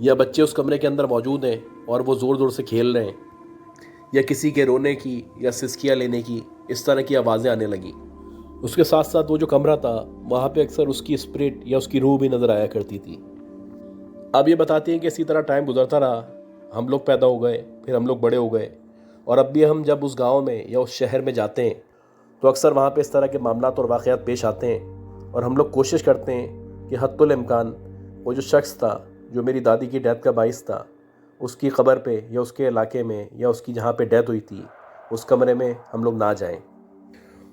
یا بچے اس کمرے کے اندر موجود ہیں اور وہ زور زور سے کھیل رہے ہیں، یا کسی کے رونے کی یا سسکیاں لینے کی اس طرح کی آوازیں آنے لگیں۔ اس کے ساتھ ساتھ وہ جو کمرہ تھا وہاں پہ اکثر اس کی اسپرٹ یا اس کی روح بھی نظر آیا کرتی تھی۔ اب یہ بتاتی ہیں کہ اسی طرح ٹائم گزرتا رہا، ہم لوگ پیدا ہو گئے، پھر ہم لوگ بڑے ہو گئے، اور اب بھی ہم جب اس گاؤں میں یا اس شہر میں جاتے ہیں تو اکثر وہاں پہ اس طرح کے معاملات اور واقعات پیش آتے ہیں، اور ہم لوگ کوشش کرتے ہیں کہ حتی الامکان وہ جو شخص تھا جو میری دادی کی ڈیتھ کا باعث تھا، اس کی قبر پہ یا اس کے علاقے میں یا اس کی جہاں پہ ڈیتھ ہوئی تھی اس کمرے میں ہم لوگ نہ جائیں۔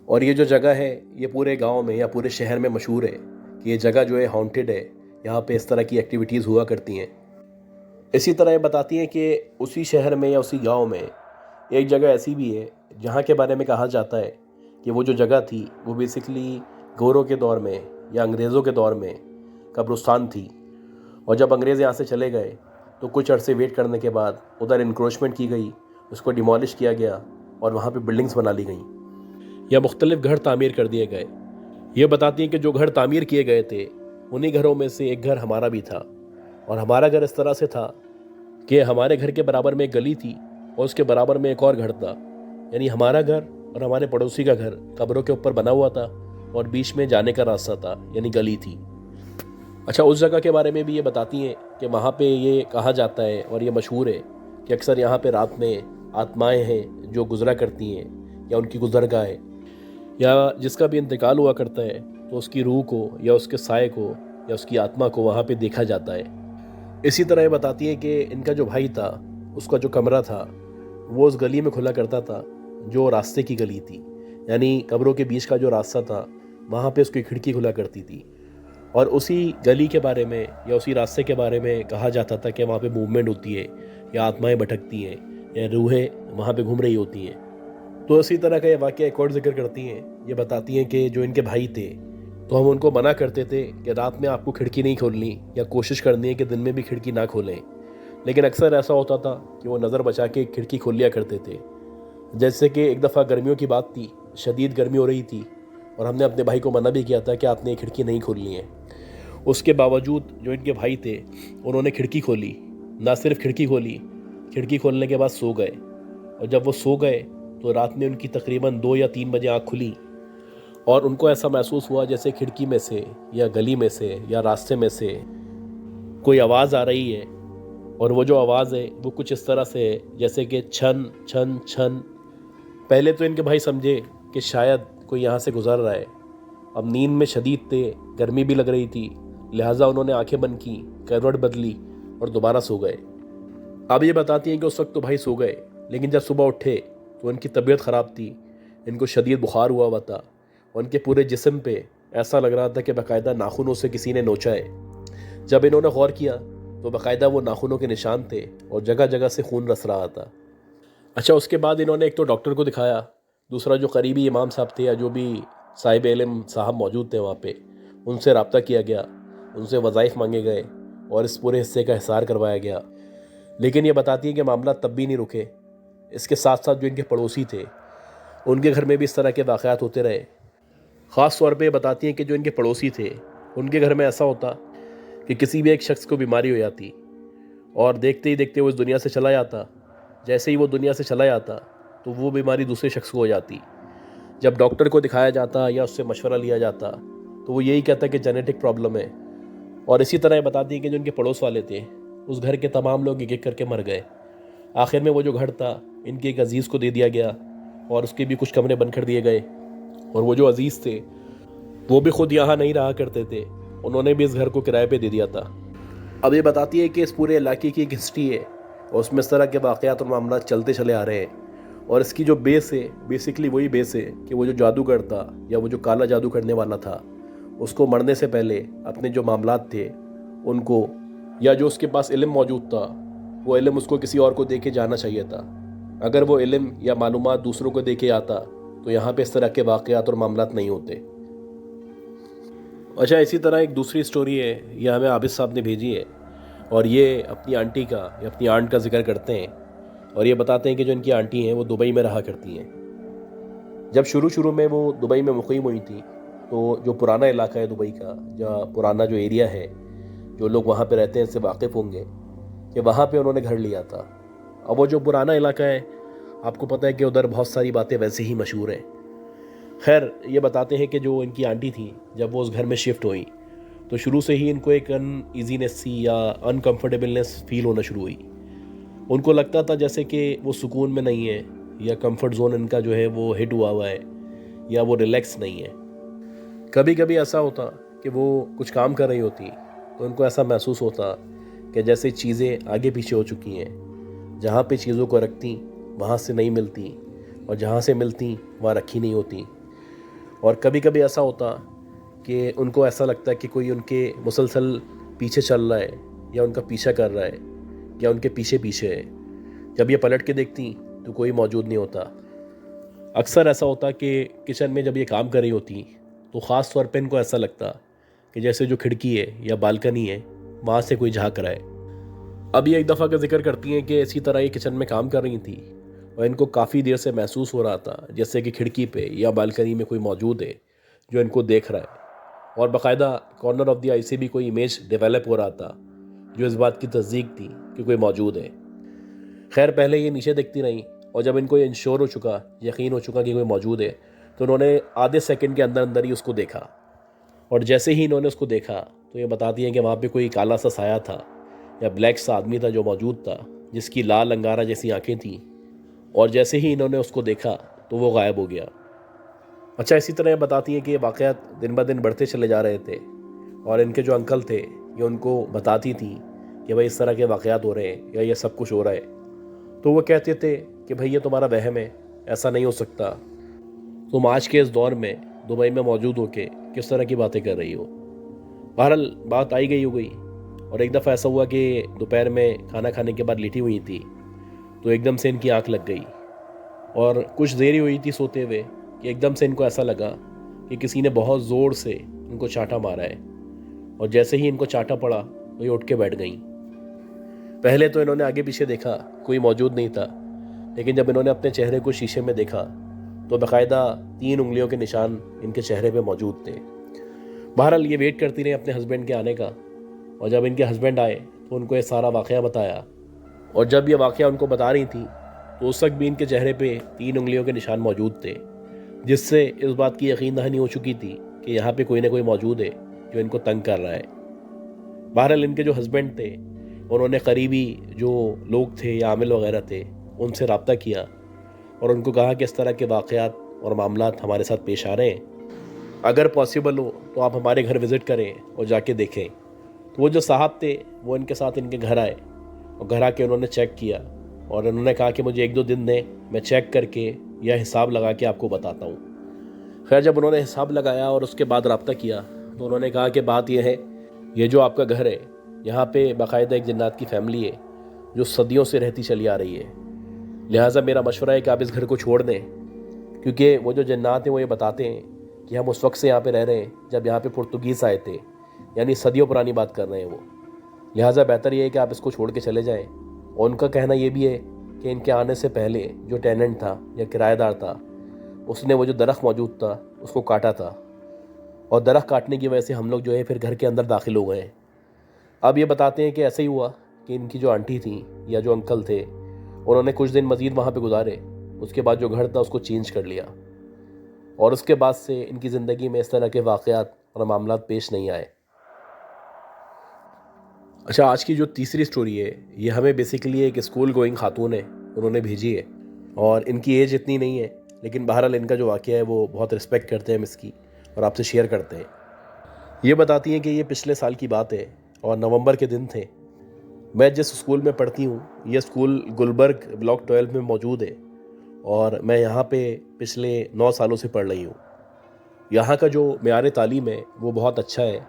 اور یہ جو جگہ ہے یہ پورے گاؤں میں یا پورے شہر میں مشہور ہے کہ یہ جگہ جو ہے ہانٹڈ ہے، یہاں پہ اس طرح کی ایکٹیویٹیز ہوا کرتی ہیں۔ اسی طرح یہ بتاتی ہیں کہ اسی شہر میں یا اسی گاؤں میں ایک جگہ ایسی بھی ہے جہاں کے بارے میں کہا جاتا ہے کہ وہ جو جگہ تھی وہ بیسکلی گوروں کے دور میں یا انگریزوں کے دور میں قبرستان تھی، اور جب انگریز یہاں سے چلے گئے تو کچھ عرصے ویٹ کرنے کے بعد ادھر انکروچمنٹ کی گئی، اس کو ڈیمالش کیا گیا اور وہاں پہ بلڈنگز بنا لی گئیں یا مختلف گھر تعمیر کر دیے گئے۔ یہ بتاتی ہیں کہ جو گھر تعمیر کیے گئے تھے انہی گھروں میں سے ایک گھر ہمارا بھی تھا، اور ہمارا گھر اس طرح سے تھا کہ ہمارے گھر کے برابر میں ایک گلی تھی اور اس کے برابر میں ایک اور گھر تھا، یعنی ہمارا گھر اور ہمارے پڑوسی کا گھر قبروں کے اوپر بنا ہوا تھا، اور بیچ میں جانے کا راستہ تھا یعنی گلی تھی۔ اچھا، اس جگہ کے بارے میں بھی یہ بتاتی ہیں کہ وہاں پہ یہ کہا جاتا ہے اور یہ مشہور ہے کہ اکثر یہاں پہ رات میں آتمائیں ہیں جو گزرا کرتی ہیں، یا ان کی گزرگاہ ہے، یا جس کا بھی انتقال ہوا کرتا ہے تو اس کی روح کو یا اس کے سائے کو یا اس کی آتما کو وہاں پہ دیکھا جاتا ہے۔ اسی طرح یہ بتاتی ہیں کہ ان کا جو بھائی تھا اس کا جو کمرہ تھا وہ اس گلی میں کھلا کرتا تھا جو راستے کی گلی تھی، یعنی قبروں کے بیچ کا جو راستہ تھا وہاں پہ اس کی کھڑکی کھلا کرتی تھی، اور اسی گلی کے بارے میں یا اسی راستے کے بارے میں کہا جاتا تھا کہ وہاں پہ موومنٹ ہوتی ہے یا آتمائیں بھٹکتی ہیں یا روحیں وہاں پہ گھوم رہی ہوتی ہیں۔ تو اسی طرح کا یہ واقعہ ایک اور ذکر کرتی ہیں، یہ بتاتی ہیں کہ جو ان کے بھائی تھے تو ہم ان کو منع کرتے تھے کہ رات میں آپ کو کھڑکی نہیں کھولنی، یا کوشش کرنی ہے کہ دن میں بھی کھڑکی نہ کھولیں، لیکن اکثر ایسا ہوتا تھا کہ وہ نظر بچا کے کھڑکی کھول لیا کرتے تھے۔ جیسے کہ ایک دفعہ گرمیوں کی بات تھی، شدید گرمی ہو رہی تھی اور ہم نے اپنے بھائی کو منع بھی کیا تھا کہ آپ نے یہ کھڑکی نہیں کھولنی ہے، اس کے باوجود جو ان کے بھائی تھے انہوں نے کھڑکی کھولی، نہ صرف کھڑکی کھولی، کھڑکی کھولنے کے بعد سو گئے، اور جب وہ سو گئے تو رات میں ان کی تقریباً 2 یا 3 بجے آنکھ کھلی، اور ان کو ایسا محسوس ہوا جیسے کھڑکی میں سے یا گلی میں سے یا راستے میں سے کوئی آواز آ رہی ہے، اور وہ جو آواز ہے وہ کچھ اس طرح سے ہے جیسے کہ چھن چھن چھن۔ پہلے تو ان کے بھائی سمجھے کہ شاید کوئی یہاں سے گزر رہا ہے، اب نیند میں شدید تھے، گرمی بھی لگ رہی تھی، لہٰذا انہوں نے آنکھیں بند کی، کروٹ بدلی اور دوبارہ سو گئے۔ اب یہ بتاتی ہیں کہ اس وقت تو بھائی سو گئے، لیکن جب صبح اٹھے تو ان کی طبیعت خراب تھی، ان کو شدید بخار ہوا تھا، اور ان کے پورے جسم پہ ایسا لگ رہا تھا کہ باقاعدہ ناخنوں سے کسی نے نوچا ہے۔ جب انہوں نے غور کیا تو باقاعدہ وہ ناخنوں کے نشان تھے اور جگہ جگہ سے خون رس رہا تھا۔ اچھا، اس کے بعد انہوں نے ایک تو ڈاکٹر کو دکھایا، دوسرا جو قریبی امام صاحب تھے یا جو بھی صاحب علم صاحب موجود تھے وہاں پہ، ان سے رابطہ کیا گیا، ان سے وظائف مانگے گئے اور اس پورے حصے کا حصار کروایا گیا، لیکن یہ بتاتی ہیں کہ معاملات تب بھی نہیں رکے۔ اس کے ساتھ ساتھ جو ان کے پڑوسی تھے ان کے گھر میں بھی اس طرح کے واقعات ہوتے رہے۔ خاص طور پہ یہ بتاتی ہیں کہ جو ان کے پڑوسی تھے ان کے گھر میں ایسا ہوتا کہ کسی بھی ایک شخص کو بیماری ہو جاتی اور دیکھتے ہی دیکھتے وہ اس دنیا سے چلا جاتا، جیسے ہی وہ دنیا سے چلا جاتا تو وہ بیماری دوسرے شخص کو ہو جاتی۔ جب ڈاکٹر کو دکھایا جاتا یا اس سے مشورہ لیا جاتا تو وہ یہی کہتا کہ جینیٹک پرابلم ہے، اور اسی طرح یہ بتاتی ہے کہ جو ان کے پڑوس والے تھے اس گھر کے تمام لوگ ایک ایک کر کے مر گئے۔ آخر میں وہ جو گھر تھا ان کے ایک عزیز کو دے دیا گیا اور اس کے بھی کچھ کمرے بند کر دیے گئے، اور وہ جو عزیز تھے وہ بھی خود یہاں نہیں رہا کرتے تھے، انہوں نے بھی اس گھر کو کرائے پہ دے دیا تھا۔ اب یہ بتاتی ہے کہ اس پورے علاقے کی ایک ہسٹری ہے اور اس میں اس طرح کے واقعات اور معاملات چلتے چلے آ رہے ہیں، اور اس کی جو بیس ہے بیسکلی وہی بیس ہے کہ وہ جو جادوگر تھا یا وہ جو کالا جادو کرنے والا تھا اس کو مرنے سے پہلے اپنے جو معاملات تھے ان کو، یا جو اس کے پاس علم موجود تھا وہ علم اس کو کسی اور کو دے کے جانا چاہیے تھا۔ اگر وہ علم یا معلومات دوسروں کو دے کے آتا تو یہاں پہ اس طرح کے واقعات اور معاملات نہیں ہوتے۔ اچھا، اسی طرح ایک دوسری سٹوری ہے، یہ ہمیں عابد صاحب نے بھیجی ہے، اور یہ اپنی آنٹی کا یا اپنی آنٹ کا ذکر کرتے ہیں، اور یہ بتاتے ہیں کہ جو ان کی آنٹی ہیں وہ دبئی میں رہا کرتی ہیں۔ جب شروع میں وہ دبئی میں مقیم ہوئی تھی تو جو پرانا علاقہ ہے دبئی کا، یا پرانا جو ایریا ہے، جو لوگ وہاں پہ رہتے ہیں اس سے واقف ہوں گے، کہ وہاں پہ انہوں نے گھر لیا تھا. اب وہ جو پرانا علاقہ ہے آپ کو پتہ ہے کہ ادھر بہت ساری باتیں ویسے ہی مشہور ہیں. خیر یہ بتاتے ہیں کہ جو ان کی آنٹی تھیں جب وہ اس گھر میں شفٹ ہوئی تو شروع سے ہی ان کو ایک ان ایزینس سی یا انکمفرٹیبلنس فیل ہونا شروع ہوئی. ان کو لگتا تھا جیسے کہ وہ سکون میں نہیں ہے یا کمفرٹ زون ان کا جو ہے وہ ہٹ ہوا ہے یا وہ ریلیکس نہیں ہے. کبھی کبھی ایسا ہوتا کہ وہ کچھ کام کر رہی ہوتی تو ان کو ایسا محسوس ہوتا کہ جیسے چیزیں آگے پیچھے ہو چکی ہیں. جہاں پہ چیزوں کو رکھتی وہاں سے نہیں ملتی اور جہاں سے ملتی وہاں رکھی نہیں ہوتی. اور کبھی کبھی ایسا ہوتا کہ ان کو ایسا لگتا ہے کہ کوئی ان کے مسلسل پیچھے چل رہا ہے یا ان کا پیچھا کر رہا ہے یا ان کے پیچھے پیچھے ہے. جب یہ پلٹ کے دیکھتی تو کوئی موجود نہیں ہوتا. اکثر ایسا ہوتا کہ کچن میں جب یہ کام کر رہی ہوتی تو خاص طور پہ ان کو ایسا لگتا کہ جیسے جو کھڑکی ہے یا بالکنی ہے وہاں سے کوئی جھانک رہا ہے. اب یہ ایک دفعہ کا ذکر کرتی ہیں کہ اسی طرح یہ کچن میں کام کر رہی تھی اور ان کو کافی دیر سے محسوس ہو رہا تھا جیسے کہ کھڑکی پہ یا بالکنی میں کوئی موجود ہے جو ان کو دیکھ رہا ہے. اور باقاعدہ کارنر آف دی آئی سے بھی کوئی امیج ڈیولپ ہو رہا تھا جو اس بات کی تصدیق تھی کہ کوئی موجود ہے. خیر پہلے یہ نیچے دیکھتی رہیں اور جب ان کو یہ انشور ہو چکا یقین ہو چکا کہ کوئی موجود ہے تو انہوں نے آدھے سیکنڈ کے اندر اندر ہی اس کو دیکھا. اور جیسے ہی انہوں نے اس کو دیکھا تو یہ بتاتی ہیں کہ وہاں پہ کوئی کالا سا سایہ تھا یا بلیک سا آدمی تھا جو موجود تھا جس کی لال انگارہ جیسی آنکھیں تھیں. اور جیسے ہی انہوں نے اس کو دیکھا تو وہ غائب ہو گیا. اچھا اسی طرح یہ بتاتی ہیں کہ یہ واقعات دن بہ دن بڑھتے چلے جا رہے تھے اور ان کے جو انکل تھے یہ ان کو بتاتی تھیں کہ بھائی اس طرح کے واقعات ہو رہے ہیں یا یہ سب کچھ ہو رہا ہے. تو وہ کہتے تھے کہ بھائی یہ تمہارا وہم ہے, ایسا نہیں ہو سکتا, تم آج کے اس دور میں دبئی میں موجود ہو کے کس طرح کی باتیں کر رہی ہو. بہرحال بات آئی گئی ہو گئی اور ایک دفعہ ایسا ہوا کہ دوپہر میں کھانا کھانے کے بعد لیٹی ہوئی تھی تو ایک دم سے ان کی آنکھ لگ گئی اور کچھ دیر ہی ہوئی تھی سوتے ہوئے کہ ایک دم سے ان کو ایسا لگا کہ کسی نے بہت زور سے ان کو چانٹا مارا ہے. اور جیسے ہی ان کو چانٹا پڑا تو یہ اٹھ کے بیٹھ گئیں. پہلے تو انہوں نے آگے پیچھے دیکھا کوئی موجود نہیں تھا, لیکن جب انہوں نے اپنے چہرے کو شیشے میں دیکھا تو باقاعدہ 3 انگلیوں کے نشان ان کے چہرے پہ موجود تھے. بہرحال یہ ویٹ کرتی رہی اپنے ہسبینڈ کے آنے کا اور جب ان کے ہسبینڈ آئے تو ان کو یہ سارا واقعہ بتایا. اور جب یہ واقعہ ان کو بتا رہی تھی تو اس وقت بھی ان کے چہرے پہ 3 انگلیوں کے نشان موجود تھے, جس سے اس بات کی یقین دہانی ہو چکی تھی کہ یہاں پہ کوئی نہ کوئی موجود ہے جو ان کو تنگ کر رہا ہے. بہرحال ان کے جو ہسبینڈ تھے انہوں نے قریبی جو لوگ تھے یا عامل وغیرہ تھے ان سے رابطہ کیا اور ان کو کہا کہ اس طرح کے واقعات اور معاملات ہمارے ساتھ پیش آ رہے ہیں, اگر پاسبل ہو تو آپ ہمارے گھر وزٹ کریں اور جا کے دیکھیں. تو وہ جو صاحب تھے وہ ان کے ساتھ ان کے گھر آئے اور گھر آ کے انہوں نے چیک کیا اور انہوں نے کہا کہ مجھے 1-2 دن دیں, میں چیک کر کے یا حساب لگا کے آپ کو بتاتا ہوں. خیر جب انہوں نے حساب لگایا اور اس کے بعد رابطہ کیا تو انہوں نے کہا کہ بات یہ ہے, یہ جو آپ کا گھر ہے یہاں پہ باقاعدہ ایک جنات کی فیملی ہے جو صدیوں سے رہتی چلی آ رہی ہے, لہٰذا میرا مشورہ ہے کہ آپ اس گھر کو چھوڑ دیں, کیونکہ وہ جو جنات ہیں وہ یہ بتاتے ہیں کہ ہم اس وقت سے یہاں پہ رہ رہے ہیں جب یہاں پہ پرتگیز آئے تھے, یعنی صدیوں پرانی بات کر رہے ہیں وہ, لہٰذا بہتر یہ ہے کہ آپ اس کو چھوڑ کے چلے جائیں. اور ان کا کہنا یہ بھی ہے کہ ان کے آنے سے پہلے جو ٹیننٹ تھا یا کرایہ دار تھا اس نے وہ جو درخت موجود تھا اس کو کاٹا تھا اور درخت کاٹنے کی وجہ سے ہم لوگ جو ہے پھر گھر کے اندر داخل ہو گئے ہیں. اب یہ بتاتے ہیں کہ ایسا ہی ہوا کہ ان کی جو آنٹی تھیں یا جو انکل تھے انہوں نے کچھ دن مزید وہاں پہ گزارے, اس کے بعد جو گھر تھا اس کو چینج کر لیا اور اس کے بعد سے ان کی زندگی میں اس طرح کے واقعات اور معاملات پیش نہیں آئے. اچھا آج کی جو تیسری سٹوری ہے یہ ہمیں بیسیکلی ایک اسکول گوئنگ خاتون ہے انہوں نے بھیجی ہے اور ان کی ایج اتنی نہیں ہے, لیکن بہرحال ان کا جو واقعہ ہے وہ بہت رسپیکٹ کرتے ہیں ہم اس کی اور آپ سے شیئر کرتے ہیں. یہ بتاتی ہیں کہ یہ پچھلے سال کی بات ہے اور نومبر کے دن تھے. میں جس اسکول میں پڑھتی ہوں یہ اسکول گلبرگ بلاک 12 میں موجود ہے اور میں یہاں پہ پچھلے 9 سالوں سے پڑھ رہی ہوں. یہاں کا جو معیار تعلیم ہے وہ بہت اچھا ہے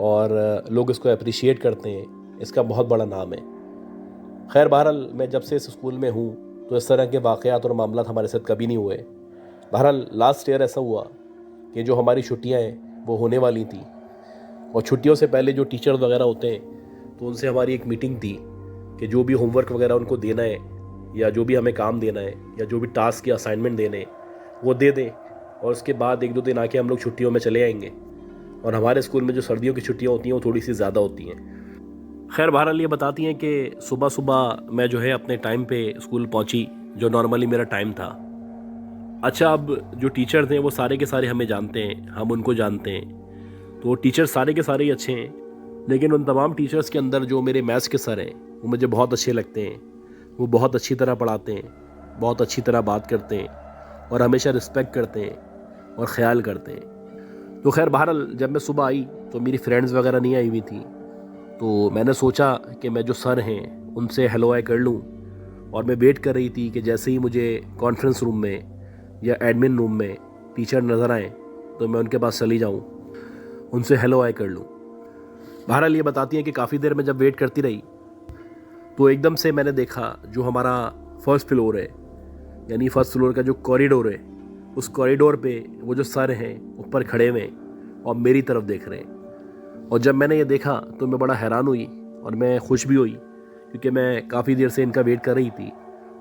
اور لوگ اس کو اپریشیٹ کرتے ہیں, اس کا بہت بڑا نام ہے. خیر بہرحال میں جب سے اس اسکول میں ہوں تو اس طرح کے واقعات اور معاملات ہمارے ساتھ کبھی نہیں ہوئے. بہرحال لاسٹ ایئر ایسا ہوا کہ جو ہماری چھٹیاں ہیں وہ ہونے والی تھیں اور چھٹیوں سے پہلے جو ٹیچر وغیرہ ہوتے ہیں تو ان سے ہماری ایک میٹنگ تھی کہ جو بھی ہوم ورک وغیرہ ان کو دینا ہے یا جو بھی ہمیں کام دینا ہے یا جو بھی ٹاسک یا اسائنمنٹ دینے ہیں وہ دے دیں اور اس کے بعد 1-2 دن آ کے ہم لوگ چھٹیوں میں چلے آئیں گے. اور ہمارے اسکول میں جو سردیوں کی چھٹیاں ہوتی ہیں وہ تھوڑی سی زیادہ ہوتی ہیں. خیر بہرحال یہ بتاتی ہیں کہ صبح صبح میں جو ہے اپنے ٹائم پہ اسکول پہنچی، جو نارملی میرا ٹائم تھا۔ اچھا، اب جو ٹیچر تھے وہ سارے کے سارے ہمیں جانتے ہیں، ہم ان کو جانتے ہیں، تو وہ ٹیچر سارے کے سارے ہی اچھے ہیں، لیکن ان تمام ٹیچرز کے اندر جو میرے میتھس کے سر ہیں وہ مجھے بہت اچھے لگتے ہیں۔ وہ بہت اچھی طرح پڑھاتے ہیں، بہت اچھی طرح بات کرتے ہیں اور ہمیشہ رسپیکٹ کرتے ہیں اور خیال کرتے ہیں۔ تو خیر بہرحال جب میں صبح آئی تو میری فرینڈز وغیرہ نہیں آئی ہوئی تھیں، تو میں نے سوچا کہ میں جو سر ہیں ان سے ہیلو آئی کر لوں، اور میں ویٹ کر رہی تھی کہ جیسے ہی مجھے کانفرنس روم میں یا ایڈمن روم میں ٹیچر نظر آئیں تو میں ان کے پاس چلی جاؤں، ان سے ہیلو آئی کر لوں۔ بہرحال یہ بتاتی ہیں کہ کافی دیر میں جب ویٹ کرتی رہی تو ایک دم سے میں نے دیکھا جو ہمارا فرسٹ فلور ہے، یعنی فرسٹ فلور کا جو کوریڈور ہے، اس کوریڈور پہ وہ جو سر ہیں اوپر کھڑے ہوئے اور میری طرف دیکھ رہے ہیں۔ اور جب میں نے یہ دیکھا تو میں بڑا حیران ہوئی اور میں خوش بھی ہوئی، کیونکہ میں کافی دیر سے ان کا ویٹ کر رہی تھی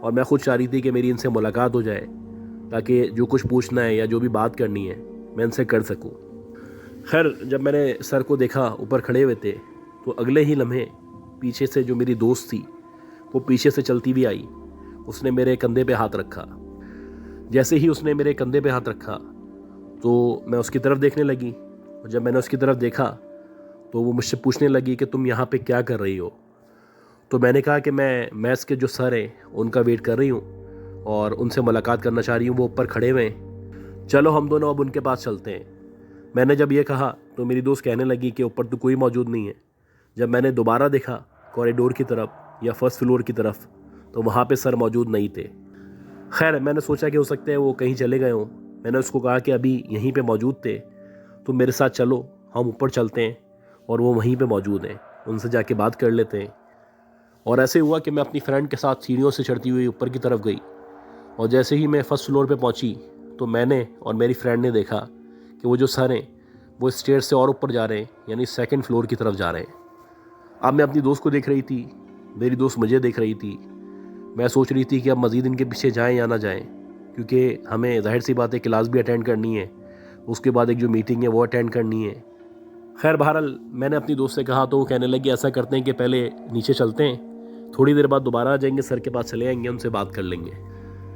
اور میں خود چاہ رہی تھی کہ میری ان سے ملاقات ہو جائے، تاکہ جو کچھ پوچھنا ہے یا جو بھی بات کرنی ہے میں ان سے کر سکوں۔ خیر جب میں نے سر کو دیکھا اوپر کھڑے ہوئے تھے تو اگلے ہی لمحے پیچھے سے جو میری دوست تھی وہ پیچھے سے چلتی بھی آئی، اس نے میرے کندھے پہ ہاتھ رکھا۔ جیسے ہی اس نے میرے کندھے پہ ہاتھ رکھا تو میں اس کی طرف دیکھنے لگی، اور جب میں نے اس کی طرف دیکھا تو وہ مجھ سے پوچھنے لگی کہ تم یہاں پہ کیا کر رہی ہو؟ تو میں نے کہا کہ میں میتھس کے جو سر ہیں ان کا ویٹ کر رہی ہوں اور ان سے ملاقات کرنا چاہ رہی ہوں، وہ اوپر کھڑے ہوئے ہیں، چلو ہم دونوں اب ان کے پاس چلتے ہیں۔ میں نے جب یہ کہا تو میری دوست کہنے لگی کہ اوپر تو کوئی موجود نہیں ہے۔ جب میں نے دوبارہ دیکھا کوریڈور کی طرف یا فرسٹ فلور کی طرف تو وہاں پہ سر موجود نہیں تھے۔ خیر میں نے سوچا کہ ہو سکتا ہے وہ کہیں چلے گئے ہوں۔ میں نے اس کو کہا کہ ابھی یہیں پہ موجود تھے تو میرے ساتھ چلو، ہم اوپر چلتے ہیں اور وہ وہیں پہ موجود ہیں، ان سے جا کے بات کر لیتے ہیں۔ اور ایسے ہوا کہ میں اپنی فرینڈ کے ساتھ سیڑھیوں سے چڑھتی ہوئی اوپر کی طرف گئی، اور جیسے ہی میں فرسٹ فلور پہ پہنچی تو میں نے اور میری فرینڈ نے دیکھا کہ وہ جو سر ہیں وہ اسٹیئر سے اور اوپر جا رہے ہیں، یعنی سیکنڈ فلور کی طرف جا رہے ہیں۔ اب میں اپنی دوست کو دیکھ رہی تھی، میری دوست مجھے دیکھ رہی تھی۔ میں سوچ رہی تھی کہ اب مزید ان کے پیچھے جائیں یا نہ جائیں، کیونکہ ہمیں ظاہر سی بات ہے کلاس بھی اٹینڈ کرنی ہے، اس کے بعد ایک جو میٹنگ ہے وہ اٹینڈ کرنی ہے۔ خیر بہرحال میں نے اپنی دوست سے کہا تو وہ کہنے لگی ایسا کرتے ہیں کہ پہلے نیچے چلتے ہیں، تھوڑی دیر بعد دوبارہ آ جائیں گے، سر کے پاس چلے آئیں گے، ان سے بات کر لیں گے۔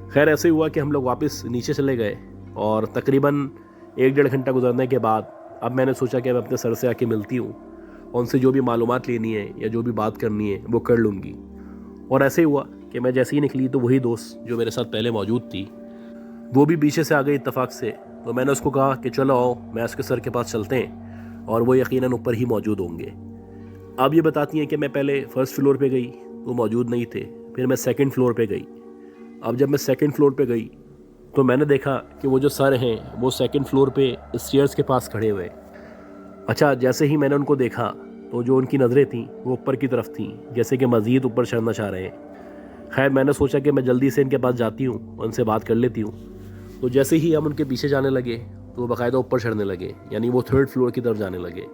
خیر ایسے ہوا کہ ہم لوگ واپس نیچے چلے گئے، اور تقریباً 1-1.5 گھنٹہ گزرنے کے بعد اب میں نے سوچا کہ میں اپنے سر سے آ کے ملتی ہوں اور ان سے جو بھی معلومات لینی ہے یا جو بھی بات کرنی ہے وہ کر لوں گی۔ اور ایسے ہوا کہ میں جیسے ہی نکلی تو وہی دوست جو میرے ساتھ پہلے موجود تھی وہ بھی پیچھے سے آ گئی اتفاق سے۔ تو میں نے اس کو کہا کہ چلو آؤ میں اس کے سر کے پاس چلتے ہیں، اور وہ یقیناً اوپر ہی موجود ہوں گے۔ اب یہ بتاتی ہیں کہ میں پہلے فرسٹ فلور پہ گئی تو موجود نہیں تھے، پھر میں سیکنڈ فلور پہ گئی۔ اب جب میں سیکنڈ فلور پہ گئی تو میں نے دیکھا کہ وہ جو سر ہیں وہ سیکنڈ فلور پہ اسٹیئرز کے پاس کھڑے ہوئے۔ اچھا جیسے ہی میں نے ان کو دیکھا تو جو ان کی نظریں تھیں وہ اوپر کی طرف تھیں، جیسے کہ مزید اوپر چڑھنا چاہ رہے ہیں۔ خیر میں نے سوچا کہ میں جلدی سے ان کے پاس جاتی ہوں، ان سے بات کر لیتی ہوں۔ تو جیسے ہی ہم ان کے پیچھے جانے لگے تو وہ باقاعدہ اوپر چڑھنے لگے، یعنی وہ 3rd فلور کی طرف جانے لگے۔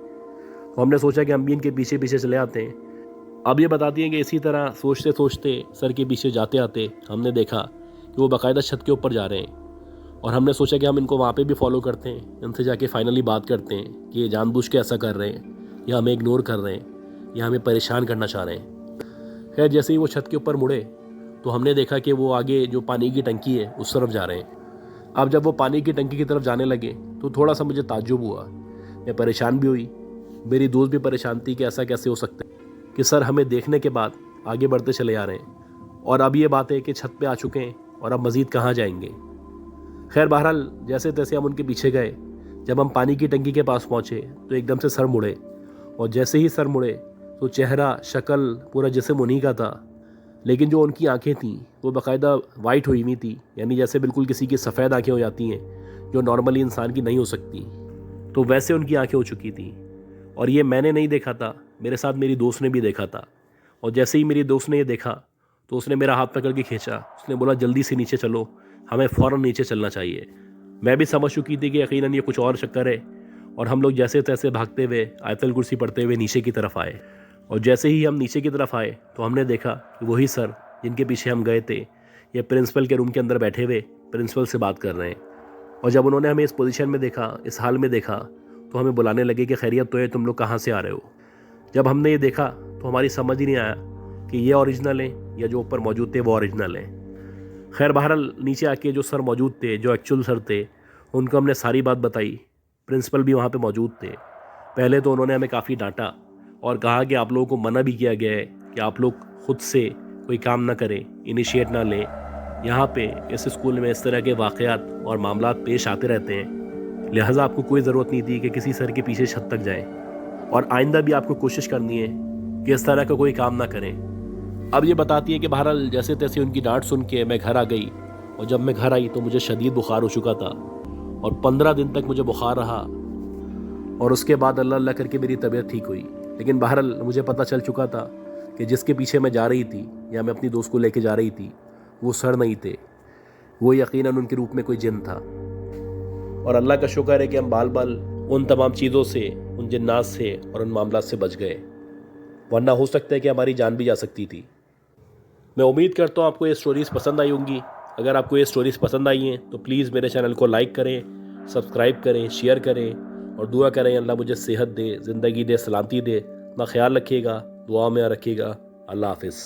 تو ہم نے سوچا کہ ہم بھی ان کے پیچھے پیچھے چلے آتے ہیں۔ اب یہ بتاتی ہیں کہ اسی طرح سوچتے سوچتے سر کے پیچھے جاتے آتے ہم نے دیکھا کہ وہ باقاعدہ چھت کے اوپر جا رہے ہیں، اور ہم نے سوچا کہ ہم ان کو وہاں پہ بھی فالو کرتے ہیں، ان سے جا کے فائنلی بات کرتے ہیں کہ یہ جان بوجھ کے ایسا کر رہے ہیں یا ہمیں اگنور کر رہے ہیں یا ہمیں پریشان کرنا چاہ رہے ہیں۔ خیر جیسے ہی وہ چھت کے اوپر مڑے تو ہم نے دیکھا کہ وہ آگے جو پانی کی ٹنکی ہے اس طرف جا رہے ہیں۔ اب جب وہ پانی کی ٹنکی کی طرف جانے لگے تو تھوڑا سا مجھے تعجب ہوا، میں پریشان بھی ہوئی، میری دوست بھی پریشان تھی کہ ایسا کیسے ہو سکتا ہے کہ سر ہمیں دیکھنے کے بعد آگے بڑھتے چلے آ رہے ہیں، اور اب یہ بات ہے کہ چھت پہ آ چکے ہیں اور اب مزید کہاں جائیں گے۔ خیر بہرحال جیسے تیسے ہم ان کے پیچھے گئے۔ جب ہم پانی کی ٹنکی کے پاس پہنچے تو ایک دم سے سر مڑے، اور جیسے ہی سر مڑے تو چہرہ، شکل، پورا جسم انہی کا تھا، لیکن جو ان کی آنکھیں تھیں وہ باقاعدہ وائٹ ہوئی ہوئی تھی، یعنی جیسے بالکل کسی کی سفید آنکھیں ہو جاتی ہیں جو نارملی انسان کی نہیں ہو سکتی، تو ویسے ان کی آنکھیں ہو چکی تھیں۔ اور یہ میں نے نہیں دیکھا تھا، میرے ساتھ میری دوست نے بھی دیکھا تھا، اور جیسے ہی میری دوست نے یہ دیکھا تو اس نے میرا ہاتھ پکڑ کے کھینچا، اس نے بولا جلدی سے نیچے چلو، ہمیں فوراً نیچے چلنا چاہیے۔ میں بھی سمجھ چکی تھی کہ یقیناً یہ کچھ اور چکر ہے، اور ہم لوگ جیسے تیسے بھاگتے ہوئے آیت الکرسی پڑھتے ہوئے نیچے کی طرف آئے۔ اور جیسے ہی ہم نیچے کی طرف آئے تو ہم نے دیکھا کہ وہی سر جن کے پیچھے ہم گئے تھے یہ پرنسپل کے روم کے اندر بیٹھے ہوئے پرنسپل سے بات کر رہے ہیں۔ اور جب انہوں نے ہمیں اس پوزیشن میں دیکھا، اس حال میں دیکھا، تو ہمیں بلانے لگے کہ خیریت تو ہے، تم لوگ کہاں سے آ رہے ہو؟ جب ہم نے یہ دیکھا تو ہماری سمجھ ہی نہیں آیا کہ یہ اوریجنل ہیں یا جو اوپر موجود تھے وہ اوریجنل ہیں۔ خیر بہرحال نیچے آ کے جو سر موجود تھے، جو ایکچول سر تھے، ان کو ہم نے ساری بات بتائی۔ پرنسپل بھی وہاں پہ موجود تھے۔ پہلے تو انہوں نے ہمیں کافی ڈانٹا اور کہا کہ آپ لوگوں کو منع بھی کیا گیا ہے کہ آپ لوگ خود سے کوئی کام نہ کریں، انیشیٹ نہ لیں۔ یہاں پہ اس اسکول میں اس طرح کے واقعات اور معاملات پیش آتے رہتے ہیں، لہٰذا آپ کو کوئی ضرورت نہیں تھی کہ کسی سر کے پیچھے چھت تک جائیں، اور آئندہ بھی آپ کو کوشش کرنی ہے کہ اس طرح کا کوئی کام نہ کریں۔ اب یہ بتاتی ہے کہ بہرحال جیسے تیسے ان کی ڈانٹ سن کے میں گھر آ گئی، اور جب میں گھر آئی تو مجھے شدید بخار ہو چکا تھا، اور 15 دن تک مجھے بخار رہا، اور اس کے بعد اللہ اللہ کر کے میری طبیعت ٹھیک ہوئی۔ لیکن بہرحال مجھے پتہ چل چکا تھا کہ جس کے پیچھے میں جا رہی تھی یا میں اپنی دوست کو لے کے جا رہی تھی، وہ سر نہیں تھے، وہ یقیناً ان کے روپ میں کوئی جن تھا۔ اور اللہ کا شکر ہے کہ ہم بال بال ان تمام چیزوں سے، ان جنات سے اور ان معاملات سے بچ گئے، ورنہ ہو سکتا ہے کہ ہماری جان بھی جا سکتی تھی۔ میں امید کرتا ہوں آپ کو یہ سٹوریز پسند آئی ہوں گی۔ اگر آپ کو یہ سٹوریز پسند آئی ہیں تو پلیز میرے چینل کو لائک کریں، سبسکرائب کریں، شیئر کریں، اور دعا کریں اللہ مجھے صحت دے، زندگی دے، سلامتی دے۔ اپنا خیال رکھیے گا، دعا میں رکھیے گا۔ اللہ حافظ۔